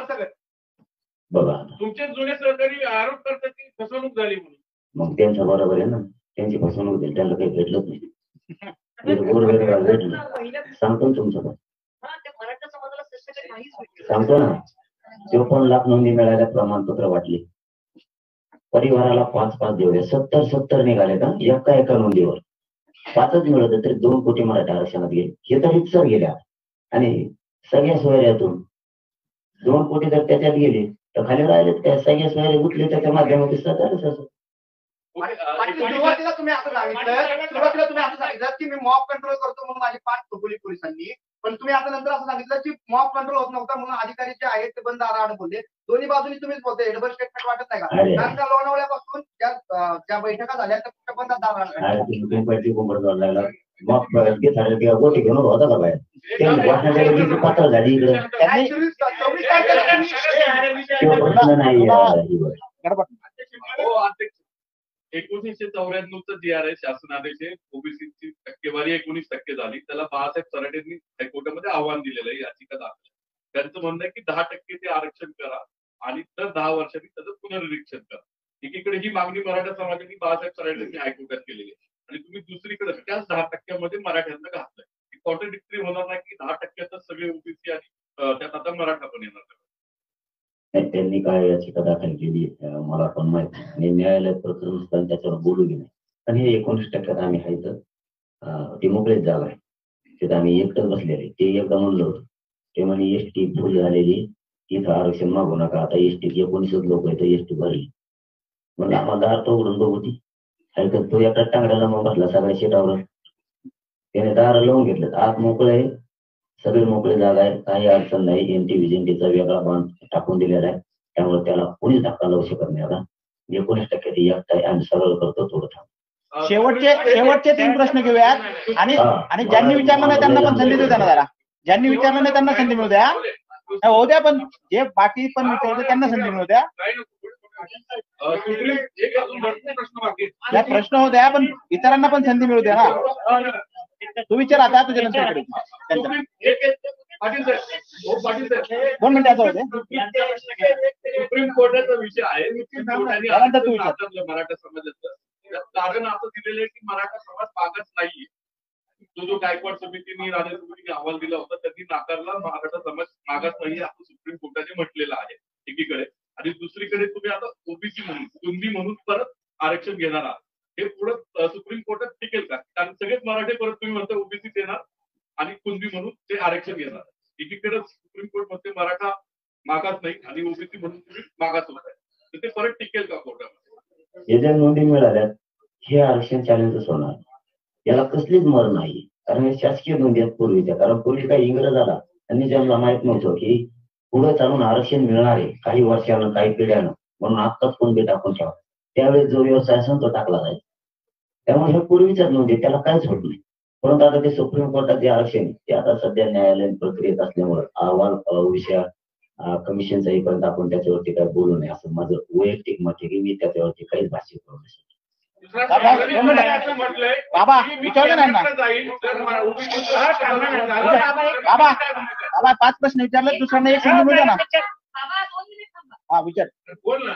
बघा तुमचे जुने सहकारी आरोप करतात की फसवणूक झाली म्हणून. मग त्यांच्या बरोबर आहे ना, त्यांची फसवणूक झाली, त्यांना काही भेटलंच नाही. गोरगरिबाला भेटलं. सांगतो ना तुमचं, हा, ते मराठा समाजाला सरसकट नाहीच भेटलं. सांगतो ना. 54 लाख नोंदी मिळाल्या, प्रमाणपत्र वाटली, परिवाराला 5-5 देऊया, 70 निघाले का एका नोंदीवर. 5च मिळत तरी 2 कोटी मराठा आरक्षणात गेले. हे तर रितसर गेल्या. आणि सगळ्या सोयऱ्यातून 2 कोटी जर त्याच्यात गेले तर खाली राहिलेत त्या सगळ्या सोयरे गुंतले त्याच्या माध्यमातून झालंच असं. सुरुवातीला तुम्ही असं सांगितलं की मी मॉब कंट्रोल करतो म्हणून माझी पाठ थोपवली पोलिसांनी, पण तुम्ही आता नंतर असं सांगितलं की मॉब कंट्रोल होत नव्हता म्हणून अधिकारी जे आहेत ते बंद आराड बोलले. दोन्ही बाजूनी तुम्हीच बोलते. डबल स्टेटमेंट वाटत नाही का? कारण त्या लोणावळ्यापासून ज्या बैठका झाल्या त्या कुठे बंद गोष्टी घेऊन होता का बाहेर पातळ झाली इकडे प्रश्न नाही. 1994 जी आर आहे शासन आदेश आहे, ओबीसीची टक्केवारी 19% झाली. त्याला बाळासाहेब चराटेंनी हायकोर्टामध्ये आव्हान दिलेलं आहे, याचिका दाखल. त्यांचं म्हणणं आहे की 10% ते आरक्षण करा आणि दर 10 वर्षांनी त्याचं पुनर्निरीक्षण करा. एकीकडे ही मागणी मराठा समाजाने बाळासाहेब चराटेंनी हायकोर्टात केलेली आहे आणि तुम्ही दुसरीकडे त्याच 10% मराठ्यांना घातलंय. कॉन्ट्रडिक्टरी होणार नाही की 10% सगळे ओबीसी आणि त्यात आता मराठा पण येणार. त्यांनी काय याचिका दाखल केली मला पण माहिती आणि न्यायालयात प्रकरण असताना त्याच्यावर बोलू नाही. पण हे 19% आम्ही आहे तर ती मोकळीच जागा आहे, तिथं आम्ही एकटच बसलेले. ते एकदा म्हणलं होतं, ते म्हणे एसटी फुल झालेली, तिथं आरक्षण मागू नका. आता एसटी 19 लोक आहेत, एसटी भरली. म्हणलं आम्हाला दार तो उघडून बघू ती ऐकत. तो एका टांगड्याला मग बसला सगळ्या शेटावर, त्याने दार लावून घेतलं. आत मोकळे आहे, सगळे मोकळे जागा आहे, काही अडचण नाही. एनटी विजेंटीचा वेगळा बांध टाकून दिलेला आहे, त्यामुळे त्याला कोणीच धक्का लावू शकत नाही. आता 19% ती एकटा आहे, आम्ही सरळ करतो थोडं थांब. शेवटचे 3 प्रश्न घेऊयात आणि ज्यांनी विचारलं नाही त्यांना पण संधी देऊ द्या ना जरा. ज्यांनी विचारलं नाही त्यांना संधी मिळू द्या, होऊ द्या, पण जे बाकी पण विचारते त्यांना संधी मिळू द्या. प्रश्न होऊ द्या पण इतरांना पण संधी मिळू द्या ना. तू विचार आता तुझ्या नंतर 2 मिनिटाचा होते. सुप्रीम कोर्टाचा विषय आहे मराठा समाजाचा. कारण असं दिलेलं आहे की मराठा समाज मागास नाहीये. जो गायकवाड समितीने राणे समितीने अहवाल दिला होता त्यांनी नाकारला. मराठा समाज मागास नाहीये असं सुप्रीम कोर्टाने म्हटलेलं आहे एकीकडे. आणि दुसरीकडे तुम्ही आता ओबीसी म्हणून कुणबी म्हणून परत आरक्षण घेणार आहात, हे पुढे सुप्रीम कोर्टात टिकेल का? कारण सगळेच मराठे परत तुम्ही म्हणता ओबीसी देणार आणि कुणबी म्हणून ते आरक्षण घेणार. एकीकडे सुप्रीम कोर्ट मध्ये मराठा मागास नाही आणि ओबीसी म्हणून तुम्ही मागास होत आहे, तर ते परत टिकेल का कोर्टामध्ये? हे ज्या नोंदी मिळाल्यात हे आरक्षण चॅलेंजच होणार, याला कसलीच मर नाही. कारण हे शासकीय नोंदी आहेत पूर्वीच्या. कारण पूर्वी काही इंग्रज आला आणि ज्यांना माहित नव्हतं की पुढे चालून आरक्षण मिळणार आहे काही वर्षानं काही पिढ्यानं, म्हणून आत्ताच कोणते टाकून ठेवा. त्यावेळेस जो व्यवसाय असेल तो टाकला जायचा. त्यामुळे हे पूर्वीच्याच नोंदी, त्याला काहीच होत नाही. परंतु आता ते सुप्रीम कोर्टात जे आरक्षण ते आता सध्या न्यायालयीन प्रक्रियेत असल्यामुळे अहवाल विषय कमिशनचा येईपर्यंत आपण त्याच्यावरती काय बोलू नये असं माझं वैयक्तिक मत आहे की मी त्याच्यावरती काहीच भाष्य करू नये. बाबा विचारलं नाही ना. बाबा 5 प्रश्न विचारले, दुसऱ्यांना 1 संधी मिळू ना. हा विचार. बोल ना.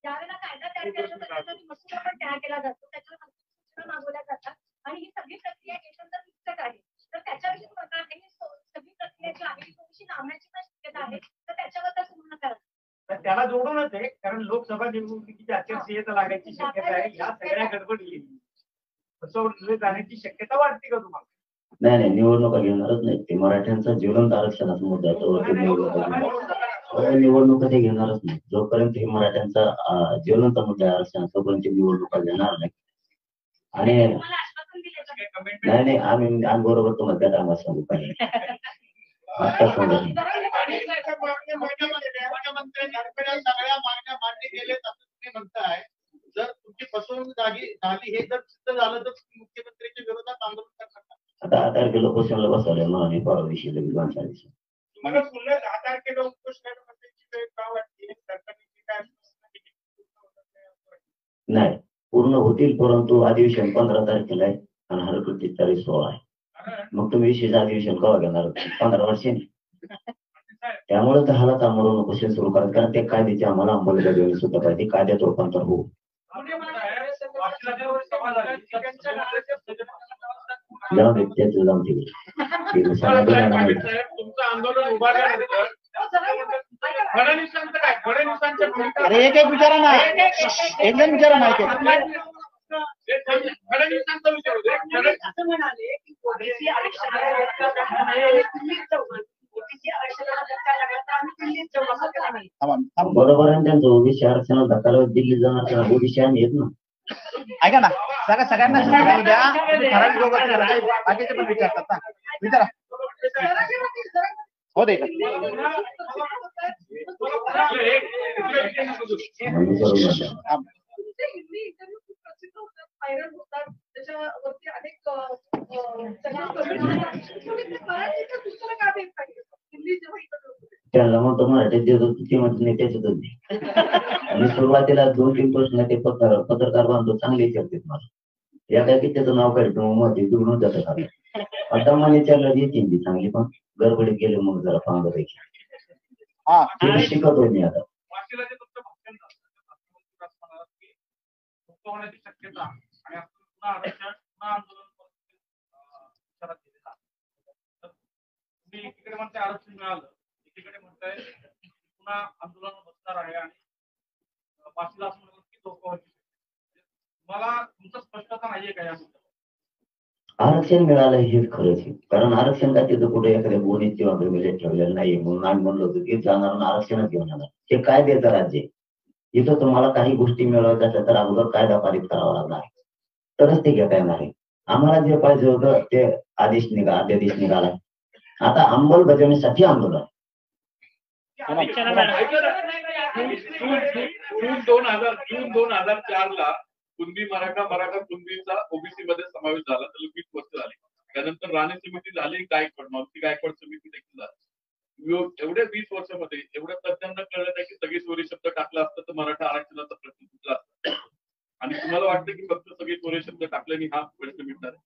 ज्यावेळेला कायदा तयार केला जातो त्याचा मसुदा पण तयार केला जातो, त्याच्यावर सूचना मागवल्या जातात आणि ही सगळी प्रक्रिया एकंदर विस्तृत आहे. तर त्याच्याविषयी सरकारने सगळी प्रक्रिया जी आहे ती थोडीशी लांबण्याची पण शक्यता आहे, तर त्याच्याबद्दल तुम्हाला काय वाटतं? त्याला जोडूनच आहे, कारण लोकसभा निवडणुकीची आचारसंहिता लागायची शक्यता आहे. या सगळ्या गडबडी फसवणूक जाण्याची शक्यता वाटते का तुम्हाला? नाही नाही, निवडणुका घेणारच नाही. ते मराठ्यांचा जिवंत आरक्षणाचा मुद्दा आहे, निवडणुका ते घेणारच नाही. जोपर्यंत हे मराठ्यांचा ज्वलंत मुद्दा आरक्षण तोपर्यंत निवडणुका घेणार नाही. आणि नाही नाही, आम्ही बरोबर तुम्हाला त्या टायमात सांगू पाहिजे. आता सांगा सगळ्या मान्य केले असं तुम्ही म्हणताय. जर तुमची फसवणूक झाली हे जर सिद्ध झालं तर आता 10 तारखेला उपोषणाला बसवलंय म्हणून परवा दिवशी लगेच 2-4 दिवसात. तुम्हाला पुन्हा 10 तारखेला उपोषणाला बसायची वेळ का वाटते? सरकारने काय नाही पूर्ण होतील, परंतु अधिवेशन 15 तारखेला आहे आणि हरकतीची तारीख 16 आहे. मग तुम्ही विशेष अधिवेशन केव्हा घेणार? 15 वर्षांनी. त्यामुळे तर हाला कामावरून उपोषण सुरू करायचं, कारण ते कायद्याचे आम्हाला अंमलबजावणी सुद्धा पाहिजे, कायद्यात रूपांतर होऊ. जाऊ दे त्याचं जाऊन तुमचं आंदोलन उभारल्यानंतर फडणवीसांचं काय? फडणवीसांच्या भूमिका अरे एक विचारा ना, एकदम विचारा माहिती फडणवीसांचा विचार होते. असं म्हणाले की ओबीसी आरक्षणाला बरोबर आहे त्यांचं. ओबीसी आरक्षणाला धक्का दिल्ली जाणार, ओबीसी आम्ही येत ना. ऐका ना, सगळ्यांना द्या, बाकीचे पण विचारतात ना, विचारा हो दे. त्याच्यावरती अनेक त्यांना म्हणतो मराठीत देतो ते म्हणत नाही त्याच्यातच. आणि सुरुवातीला 2-3 प्रश्न ते पत्रकार बांधतो चांगले विचारतात मला, या काय की त्याचं नाव काय मध्ये दुरून जातं. आता मला विचारलं येते ती चांगली, पण गडबडीत गेले मग जरा पाहण्यापैकी शिकवतोय मी आता. होण्याची शक्यता आणि पुन्हा आरक्षण पुन्हा आंदोलन तुम्ही एकीकडे म्हणताय आरक्षण मिळालं, एकीकडे म्हणताय पुन्हा आंदोलन बसणार आहे आणि फाशीला असं म्हणून की धोका व्हायची. तुम्हाला तुमचं स्पष्टता नाहीये का याबद्दल? आरक्षण मिळालं हेच खरंच आहे, कारण आरक्षण काय तिथं कुठे एखाद्या बोनीत किंवा मिलेट ठेवलेलं नाहीये म्हणून आम्ही म्हणलो होतो की जाणार आरक्षणच घेऊन येणार. हे कायद्याचं राज्य आहे. इथं तुम्हाला काही गोष्टी मिळवायच्या असल्या तर अगोदर कायदा पारित करावा लागणार आहे, तरच ते घेता येणार आहे. आम्हाला जे पाहिजे होतं ते अध्यादेश निघाला. आता अंमलबजावणीसाठी आंदोलन. जून 2004 ला कुणबी मराठा कुणबीचा ओबीसी मध्ये समावेश झाला, त्याला 20 वर्ष झाली. त्यानंतर राणे समिती झाली, गायकवाड समिती देखील झाली. एवढ्या 20 वर्षामध्ये एवढ्या तज्ञांना कळलं नाही की सगळी चोरी शब्द टाकला असता तर मराठा आरक्षणाचा प्रश्न सुटला असता. आणि तुम्हाला वाटतं की फक्त सगळी चोरी शब्द टाकल्याने हा प्रश्न मिळणार आहे?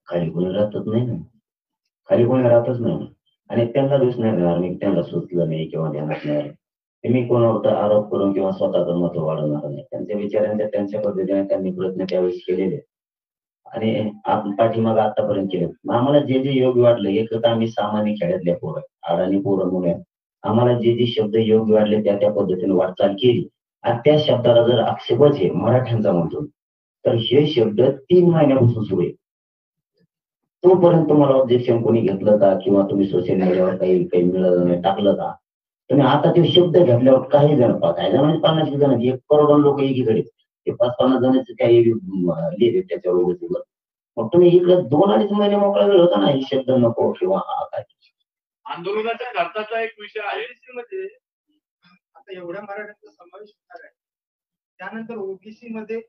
खाली कोणी राहतच नाही ना, खाली कोणी राहतच नाही. आणि त्यांना दोष नाही देणार मी, त्यांना सुचलं नाही किंवा ध्यानात नाही. मी कोणावर आरोप करून किंवा स्वतःचं मत वाढवणार नाही. त्यांच्या विचारांच्या त्यांच्या पद्धतीने त्यांनी प्रयत्न त्यावेळेस केलेले आणि पाठीमाग आतापर्यंत केले. आम्हाला जे जे योग्य वाटलं, एक तर आम्ही सामान्य खेड्यातल्या पोरं, अडाणी पोरं मुळे आम्हाला जे जे शब्द योग्य वाटले त्या पद्धतीने वाटचाल केली. आणि त्या शब्दाला जर आक्षेपच आहे मराठ्यांचा म्हणतो, तर हे शब्द 3 महिन्यापासून सुरू आहे. तोपर्यंत तुम्हाला ऑब्जेक्शन कोणी घेतलं का किंवा तुम्ही सोशल मीडियावर काही मिळालं नाही टाकलं का? तुम्ही आता ते शब्द घेतल्यावर काही जण काही जण 50 जण 1 करोड लोक एकीकडे, ते 5-50 जणांचे काही लिहिले त्याच्यावर. मग तुम्ही इकडे 2-2.5 महिने मोकळा वेळ होता ना, हे शब्द नको किंवा काय. आंदोलनाच्या खर्चाचा एक विषय आहे मध्ये आता एवढ्या मराठ्यांचा समावेश होणार आहे, त्यानंतर ओबीसी मध्ये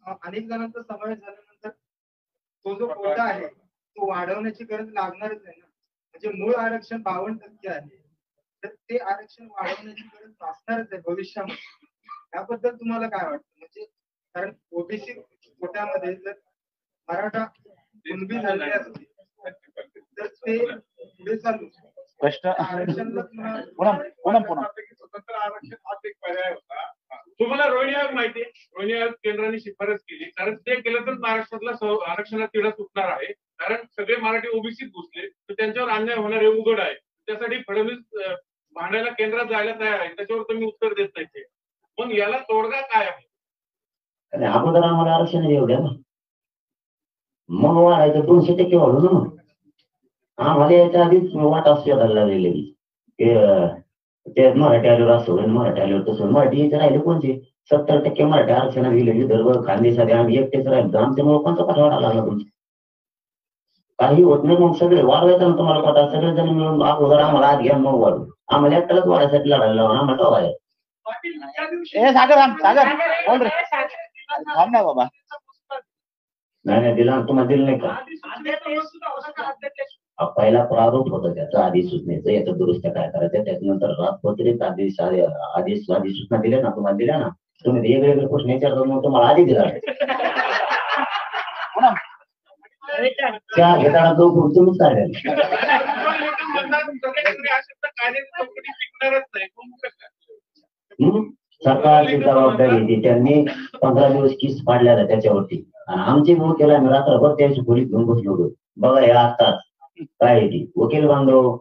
अनेक जणांचा समावेश झाल्यानंतर तो जो कोटा आहे तो वाढवण्याची गरज लागणारच आहे ना. म्हणजे मूळ आरक्षण 52% आहे, तर ते आरक्षण वाढवण्याची गरज असणारच आहे भविष्यामध्ये. याबद्दल तुम्हाला काय वाटतं? म्हणजे कारण ओबीसी कोट्यामध्ये जर मराठा कुणबी झाले असते तर ते पुढे चालू स्वतंत्र आरक्षण हाच एक पर्याय होता. तुम्हाला रोहिणी आयोग माहिती आहे? रोहिणी आयोग केंद्राने शिफारस केली, कारण ते केलं तर महाराष्ट्रातला आरक्षणात तिढा सुटणार आहे. कारण सगळे मराठी ओबीसीत घुसले तर त्यांच्यावर अन्याय होणार हे उघड आहे. त्यासाठी फडणवीस भांडायला केंद्रात जायला तयार आहे, त्याच्यावर तुम्ही उत्तर देत नाही. पण याला तोडगा काय आहे? अगोदर आम्हाला आरक्षण येऊ द्या ना, मग वाढायचं 200% वाढू ना. मग आम्हाला याच्या आधीच वाट असते लागलेली ते मराठी आल्यावर असं मराठी आल्यावर तसं. मराठी यायचं राहिले कोणते 70% मराठी आरक्षणात गेले. विदर्भ खानदेशात आम्ही एकटेच राहिलो, आमच्या लोकांचा पाठवाडा लागला. तुमचा काही होत नाही. मग सगळे वाढवायचं ना तुम्हाला पटा, सगळे जण मिळून अगोदर आम्हाला आत घ्या मग वाढू. आम्हाला एकट्यालाच वाढायसाठी लढायला लावून आम्हाला ठेवाय. सागर बोल रे, थांब ना बाबा. नाही दिला, तुम्हाला दिलं नाही का? पहिला प्रारूप होतं त्याचं अधिसूचनेचं, याचं दुरुस्त काय करायचं, त्याच्यानंतर राजपत्रित अधिसूचना दिल्या ना, तुम्हाला दिल्या ना, तुम्ही वेगवेगळे प्रश्न विचारता म्हणून तुम्हाला आधी दिला त्या घेताना तो तुम्हीच काढेल. सरकारची जबाबदारी होती, त्यांनी 15 दिवस किस पाडल्या त्याच्यावरती, आणि आमची मूळ केला मी रात्रभर त्याची खोलीत घेऊन बसलो होतो. बघा हे आत्ताच काय ती वकील बांधव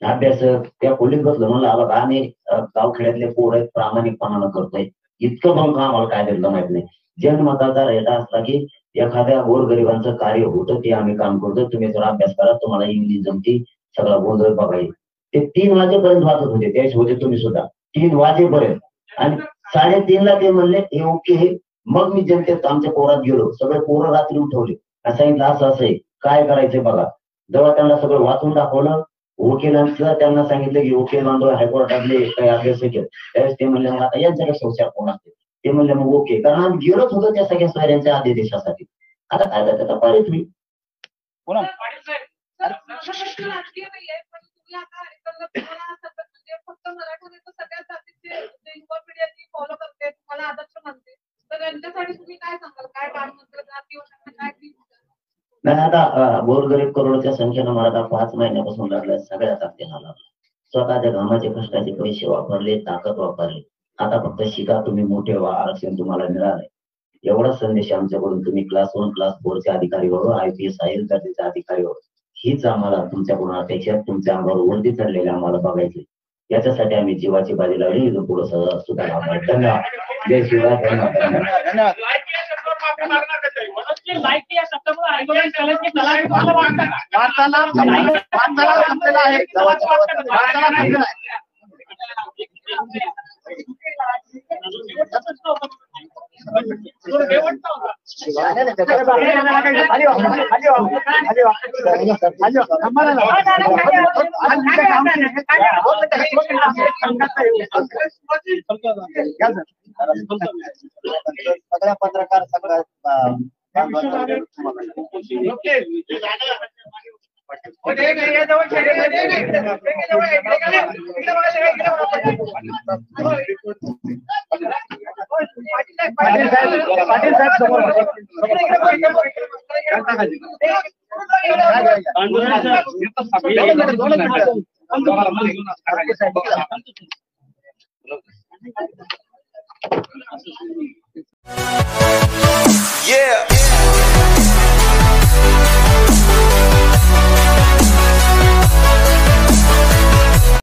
अभ्यासक त्या खोलीत बसलो, म्हणलं बघा आम्ही गावखेड्यातले पोर आहेत, प्रामाणिकपणानं करतोय, इतकं पण आम्हाला काय दिलं माहित नाही. जनमताचा रेटा असला की एखाद्या गोरगरिबांचं कार्य होतं ते आम्ही काम करतो, तुम्ही जर अभ्यास करा, तुम्हाला इंग्लिश जमती, सगळा गोंधळ बघाय. ते 3 वाजेपर्यंत वाचत होते, त्याच होते तुम्ही सुद्धा 3 वाजेपर्यंत, आणि 3:30ला ते म्हणले हे ओके. मग मी जनतेत आमच्या पोरात गेलो, सगळे पोरं रात्री उठवले, सांगितलं असं असं आहे, काय करायचंय बघा. जेव्हा त्यांना सगळं वाचून दाखवलं, वकिलांचं त्यांना सांगितलं की वकील बांधव हायकोर्टातले काही अभ्यास केले, त्यावेळेस ते म्हणले मग आता यांच्याकडे संशय कोण असते, ते म्हणले मग ओके, कारण आम्ही गेलोच होतो त्या सगळ्या सोयऱ्यांच्या आदेशासाठी. आता काय त्याचा पारित होईल. राजकीय नाहीये, पण तुम्ही आता म्हणजे फक्त मराठवाड्यात सगळ्या जातीचे मीडियाची फॉलो करते, तुम्हाला आदर्श मानते, तर त्यांच्यासाठी तुम्ही काय सांगाल, काय काम मंत्र किंवा त्यांना काय नाही. आता गोरगरीब करोडच्या संख्येनं मला आता 5 महिन्यापासून लागल्या, सगळ्या ताकदीला लागला, स्वतःच्या घामाचे कष्टाचे पैसे वापरले, ताकद वापरले. आता फक्त शिका, तुम्ही मोठे व्हा, आरक्षण तुम्हाला मिळालंय, एवढा संदेश आमच्याकडून. तुम्ही क्लास 1 क्लास 4चे अधिकारी व्हावं, IPS IAS दर्जाचे अधिकारी व्हावं, हीच आम्हाला तुमच्याकडून अपेक्षा, तुमच्या अंगावर वर्दी चढलेले आम्हाला बघायचे. याच्यासाठी आम्ही जीवाची बाजी लावली, इथून पुढे सुद्धा लावणार. धन्यवाद. जय शिवराय. धन्यवाद. लायकी या शब्दामुळे आंदोलन केलं की सगळ्या पत्रकार संघात Yeah.